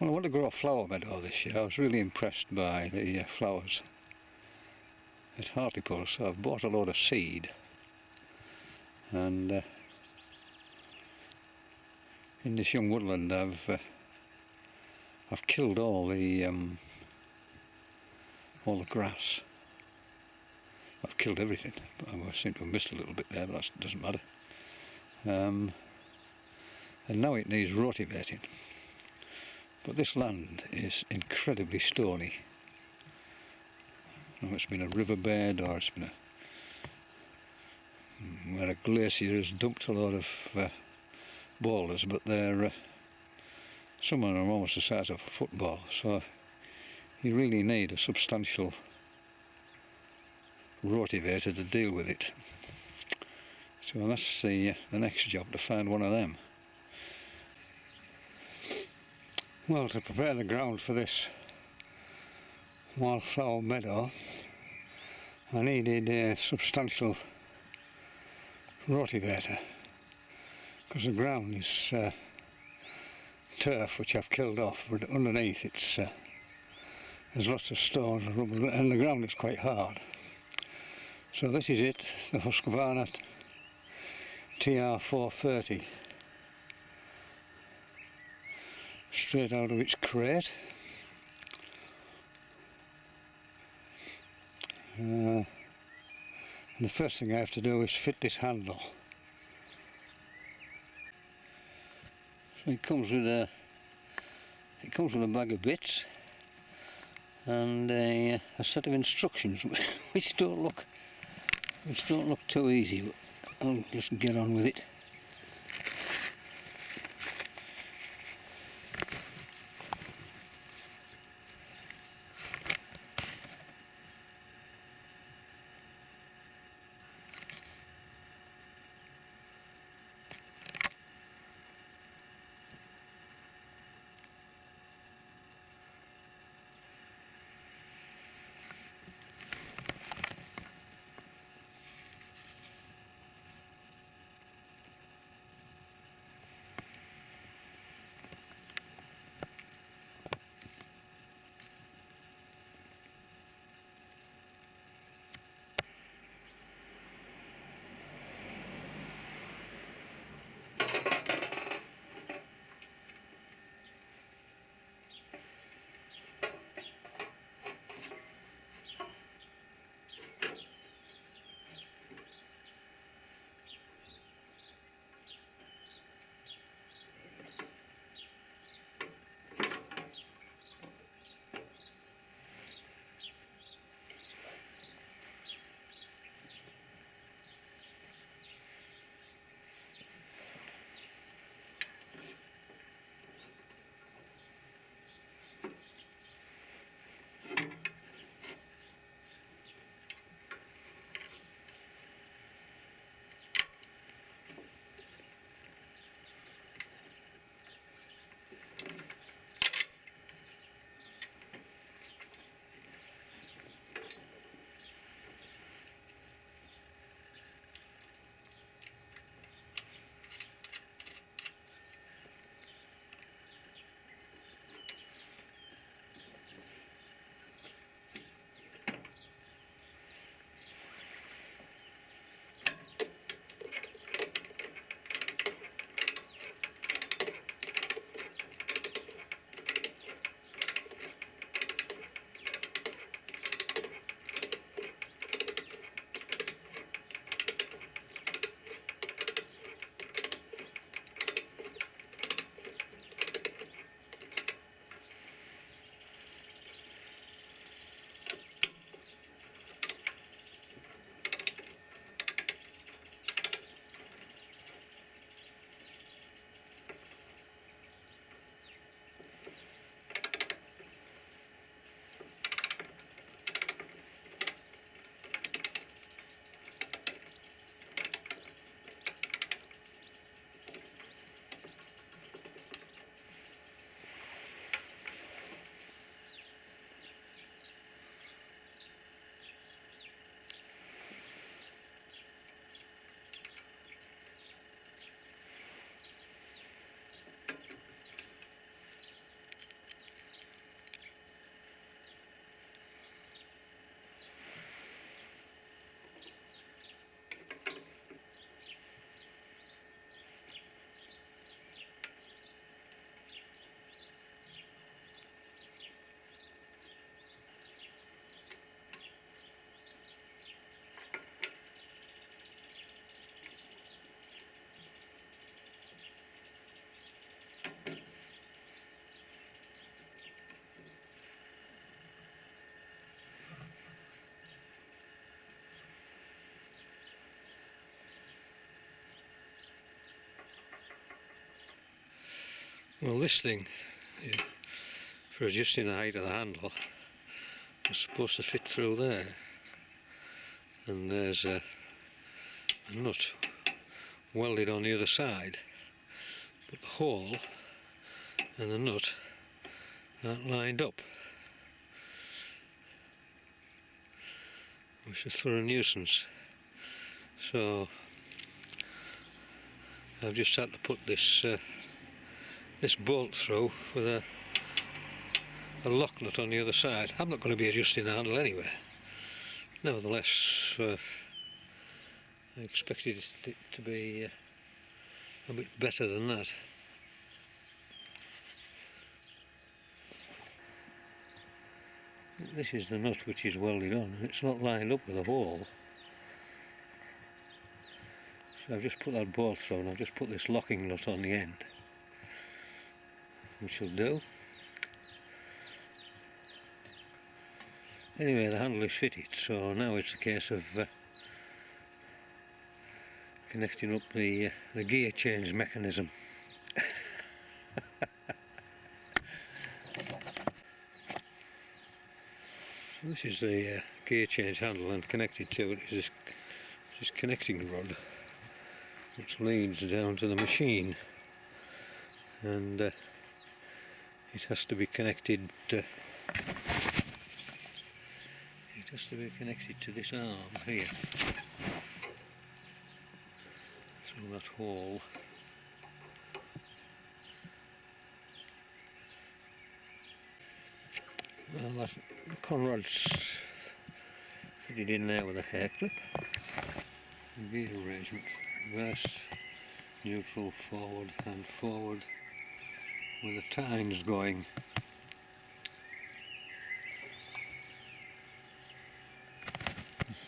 Well, I want to grow a flower meadow this year. I was really impressed by the flowers at Hartlepool, so I've bought a load of seed, and in this young woodland I've killed all the grass. I've killed everything. I seem to have missed a little bit there, but that doesn't matter. And now it needs rotivating. But this land is incredibly stony. It's been a riverbed, or it's been where a glacier has dumped a lot of boulders, but some of them are almost the size of a football, so you really need a substantial rotivator to deal with it. So that's the next job, to find one of them. Well, to prepare the ground for this wildflower meadow, I needed a substantial rotivator, because the ground is turf which I've killed off, but underneath there's lots of stones and rubble, and the ground is quite hard. So this is it, the Husqvarna TR430, straight out of its crate. And the first thing I have to do is fit this handle. So it comes with a bag of bits and a set of instructions which don't look too easy, but I'll just get on with it. Well, this thing, for adjusting the height of the handle, is supposed to fit through there, and there's a nut welded on the other side, but the hole and the nut aren't lined up, which is for a nuisance. So I've just had to put this this bolt through with a lock nut on the other side. I'm not going to be adjusting the handle anyway. Nevertheless, I expected it to be a bit better than that. This is the nut which is welded on, and it's not lined up with a hole. So I've just put that bolt through, and I've just put this locking nut on the end, which will do. Anyway, the handle is fitted, so now it's a case of connecting up the gear change mechanism. So this is the gear change handle, and connected to it is this connecting rod, which leads down to the machine, and it has to be connected. It has to be connected to this arm here, through that hole. Well, that conrod's fitted in there with a hair clip. Gear arrangement: reverse, neutral, forward and forward, with the tines going.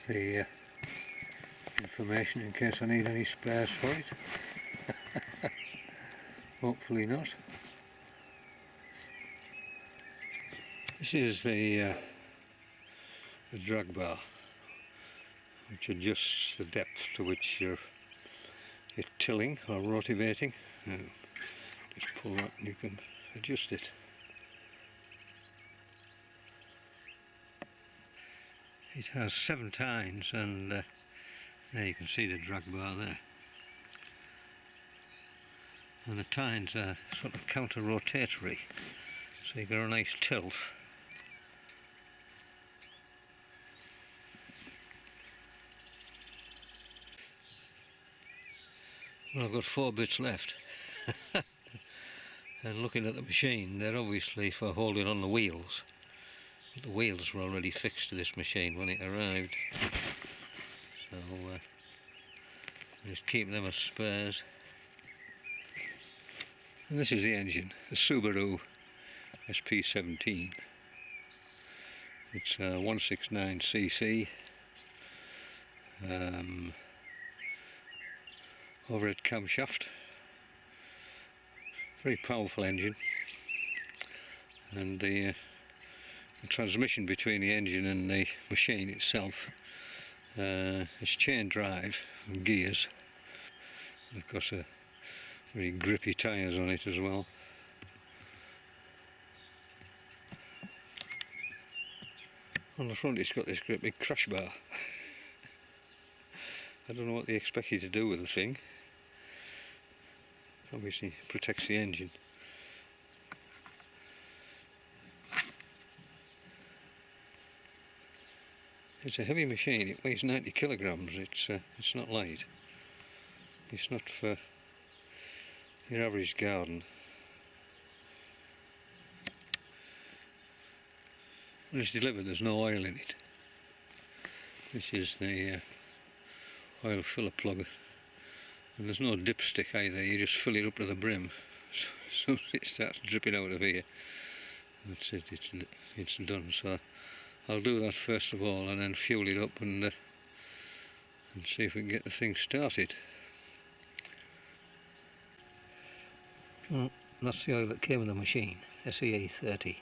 The information in case I need any spares for it. Hopefully not. This is the drag bar, which adjusts the depth to which you're tilling or rotivating. Just pull that and you can adjust it. It has 7 tines, and there you can see the drag bar there. And the tines are sort of counter-rotatory, so you get a nice tilt. Well, I've got 4 bits left. And looking at the machine, they're obviously for holding on the wheels. The wheels were already fixed to this machine when it arrived, so just keep them as spares. And this is the engine, a Subaru SP17. It's a 169cc overhead camshaft. Very powerful engine, and the transmission between the engine and the machine itself is chain drive and gears, and of course very grippy tyres on it as well. On the front it's got this great big crash bar. I don't know what they expect you to do with the thing. Obviously protects the engine. It's a heavy machine. It weighs 90 kilograms. It's not light. It's not for your average garden. When it's delivered, there's no oil in it. This is the oil filler plug, and there's no dipstick either. You just fill it up to the brim. So it starts dripping out of here. That's it. It's done. So I'll do that first of all, and then fuel it up and see if we can get the thing started. Well, that's the oil that came with the machine, SEA 30.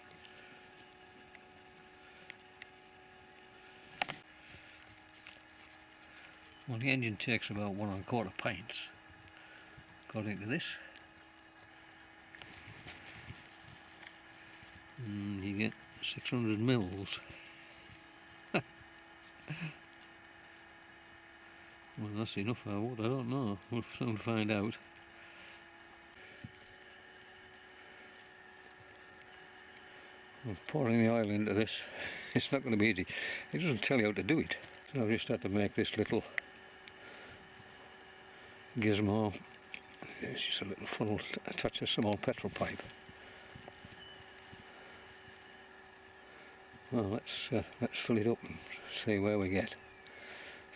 Well, the engine takes about 1¼ pints, according to this. and you get 600 mils. Well, that's enough for what, I don't know. We'll soon find out. I'm pouring the oil into this. It's not going to be easy. It doesn't tell you how to do it. So I've just had to make this little gizmo. It's just a little funnel attached to a small petrol pipe. Well, let's fill it up and see where we get.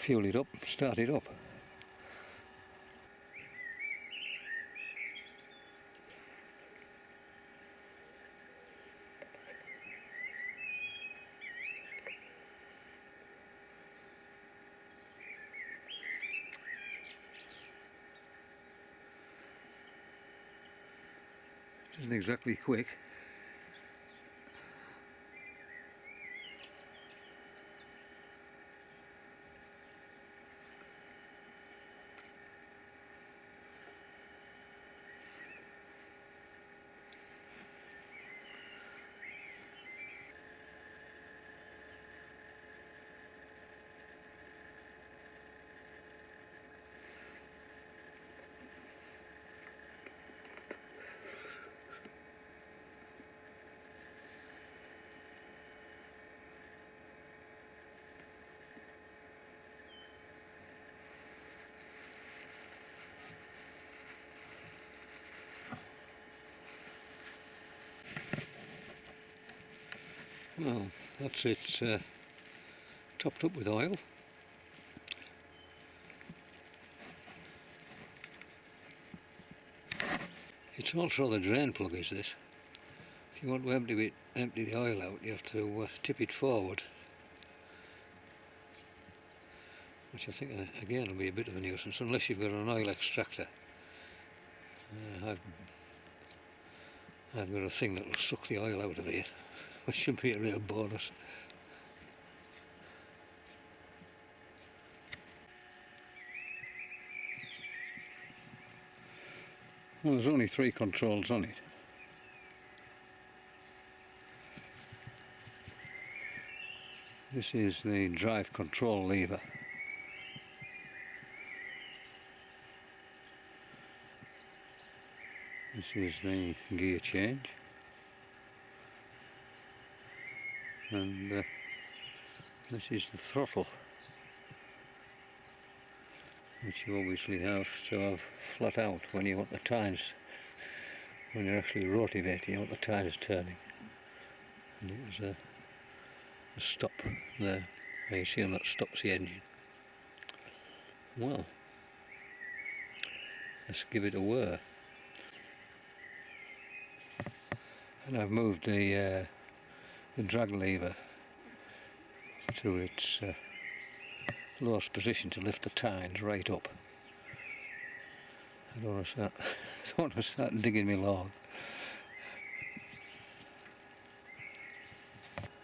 Fuel it up, start it up. It isn't exactly quick. Well, that's it, topped up with oil. It's also the drain plug, is this. If you want to empty the oil out, you have to tip it forward, which I think again will be a bit of a nuisance unless you've got an oil extractor. I've got a thing that will suck the oil out of here, which should be a real bonus. Well, there's only 3 controls on it. This is the drive control lever. This is the gear change. And this is the throttle, which you obviously have to have flat out when you want the tines, when you're actually rotivating, you want the tines turning. And it was a stop there. I assume that stops the engine. Well, let's give it a whir. And I've moved the drag lever to its lowest position to lift the tines right up. I don't want to start digging my log.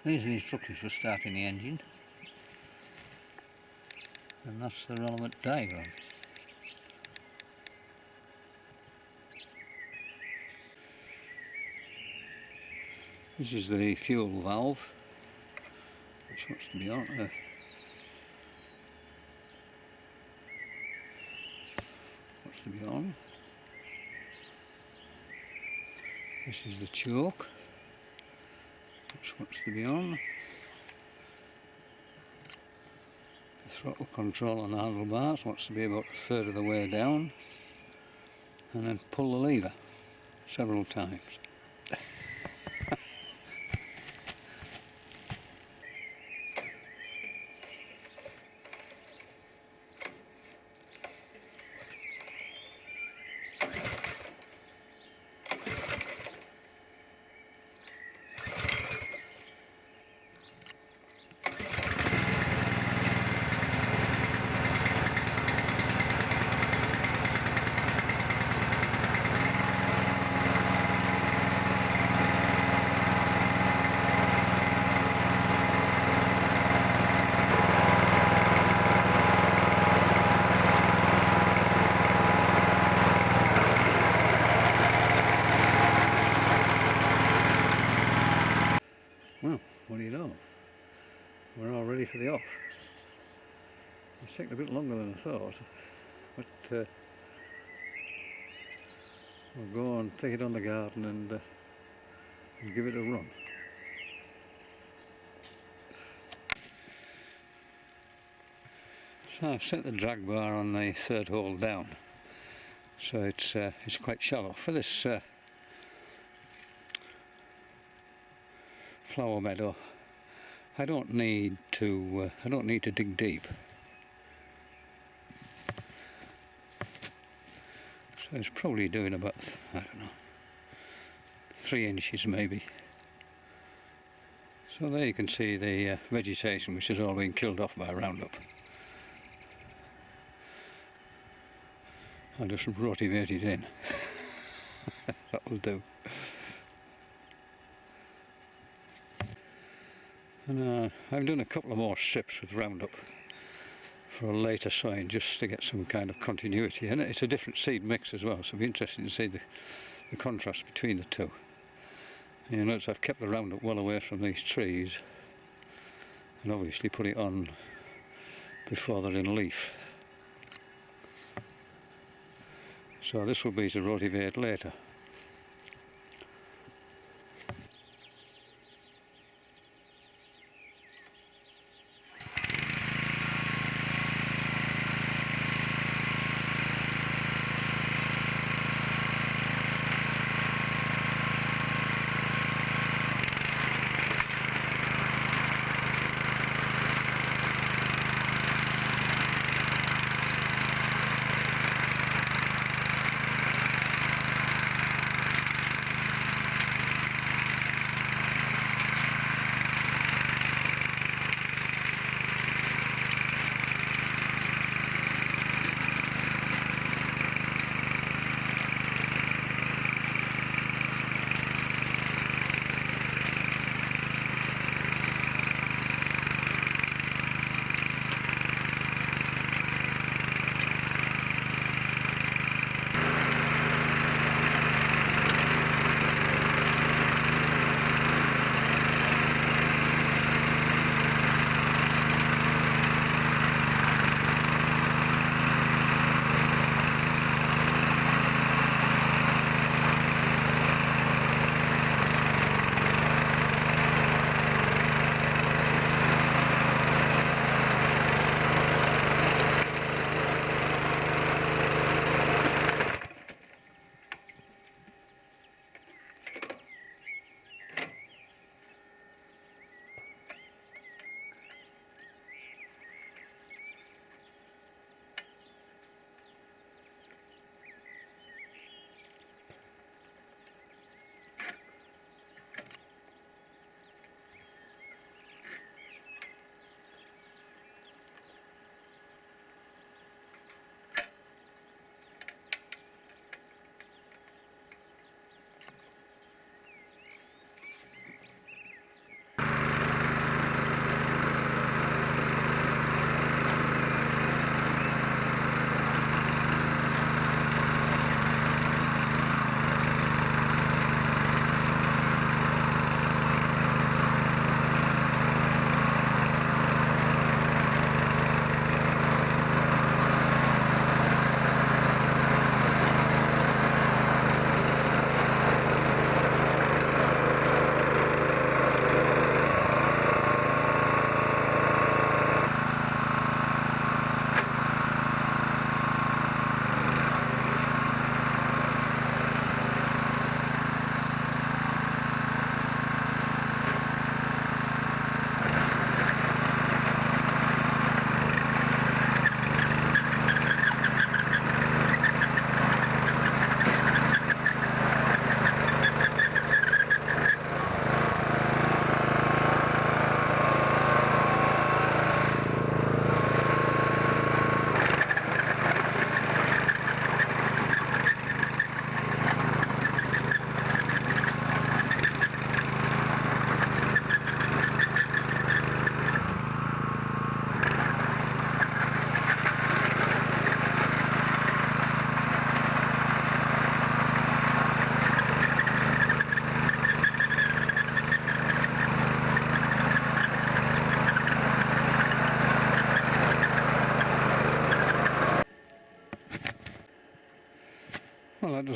These are the instructions for starting the engine, and that's the relevant diagram. This is the fuel valve, which wants to be on there. Wants to be on. This is the choke, which wants to be on. The throttle control on the handlebars wants to be about a third of the way down, and then pull the lever several times. Well, what do you know? We're all ready for the off. It's taken a bit longer than I thought, but we'll go and take it on the garden and give it a run. So I've set the drag bar on the third hole down, so it's quite shallow for this flower meadow. I don't need to dig deep. So it's probably doing about, I don't know, 3 inches maybe. So there you can see the vegetation, which has all been killed off by Roundup. I'll just rotivate it in. That'll do. And I've done a couple of more strips with Roundup for a later sowing, just to get some kind of continuity. And it's a different seed mix as well, so it'll be interesting to see the contrast between the two. And you notice I've kept the Roundup well away from these trees, and obviously put it on before they're in leaf. So this will be to rotivate later.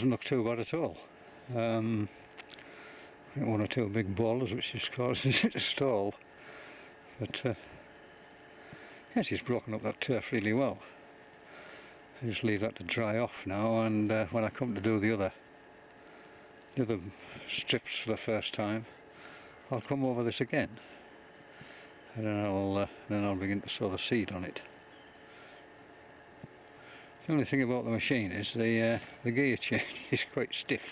doesn't look too bad at all. I think one or two big boulders which is causing it to stall, but yes, he's broken up that turf really well. I just leave that to dry off now, and when I come to do the other strips for the first time, I'll come over this again, and then I'll begin to sow the seed on it. The only thing about the machine is the gear change is quite stiff.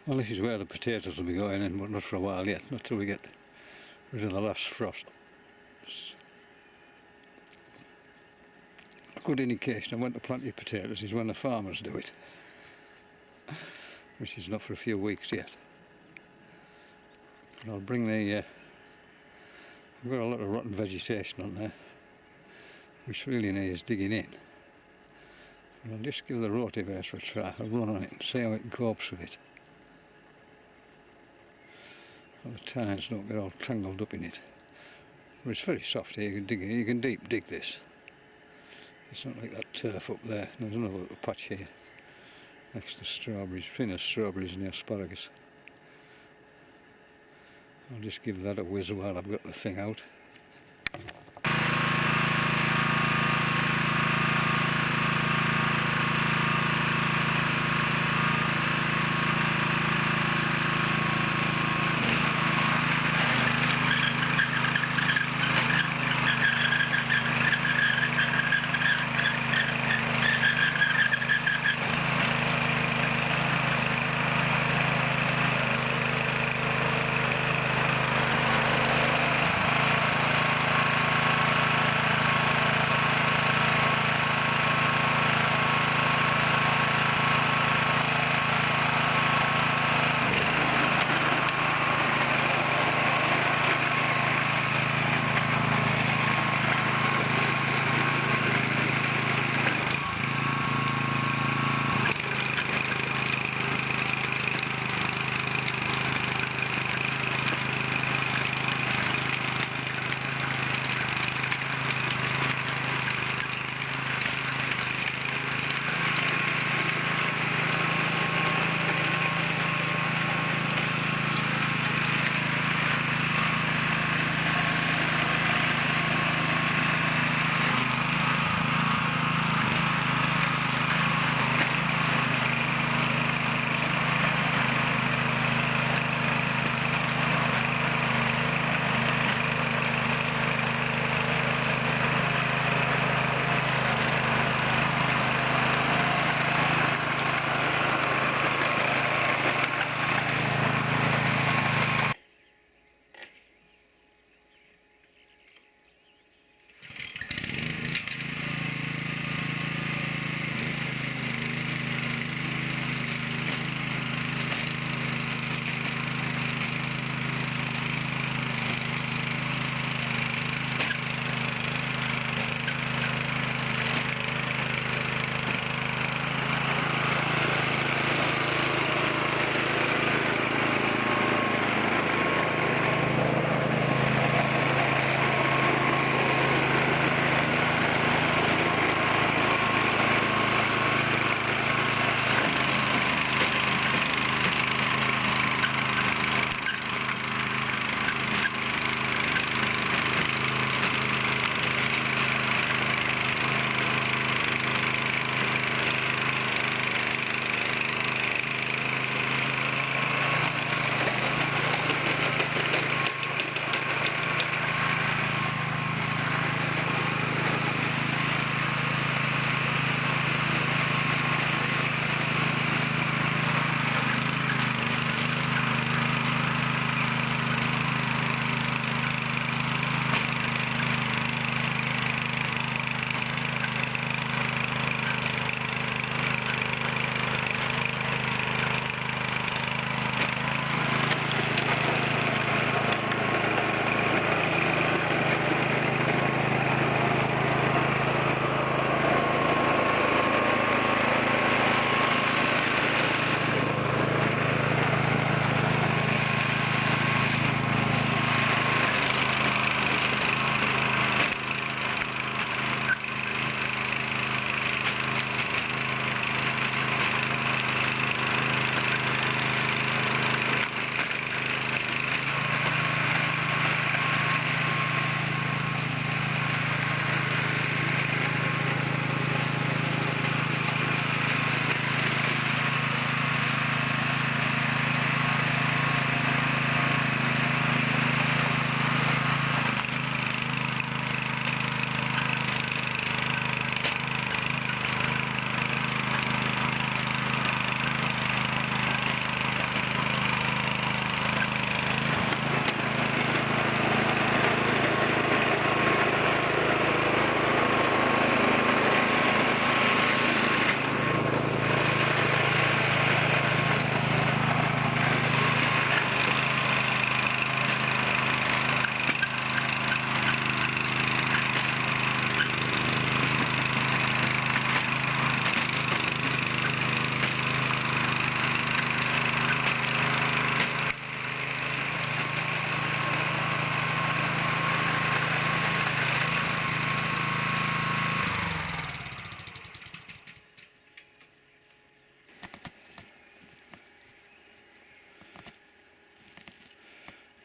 Well, this is where the potatoes will be going in, but not for a while yet, not till we get rid of the last frost. A good indication of when to plant your potatoes is when the farmers do it, which is not for a few weeks yet. And I'll bring the I've got a lot of rotten vegetation on there, which really needs digging in. And I'll just give the rotivator a try. I'll run on it and see how it copes with it. So the tines don't get all tangled up in it. But it's very soft here, you can deep dig this. It's not like that turf up there. There's another little patch here next to strawberries, thinner strawberries and the asparagus. I'll just give that a whiz while I've got the thing out.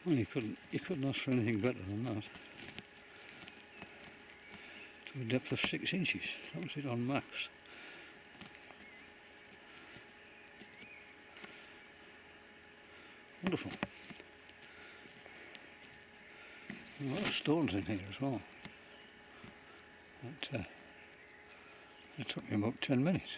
Well, you couldn't ask for anything better than that. To a depth of 6 inches. That was it on max. Wonderful. A lot of stones in here as well. But, it took me about 10 minutes.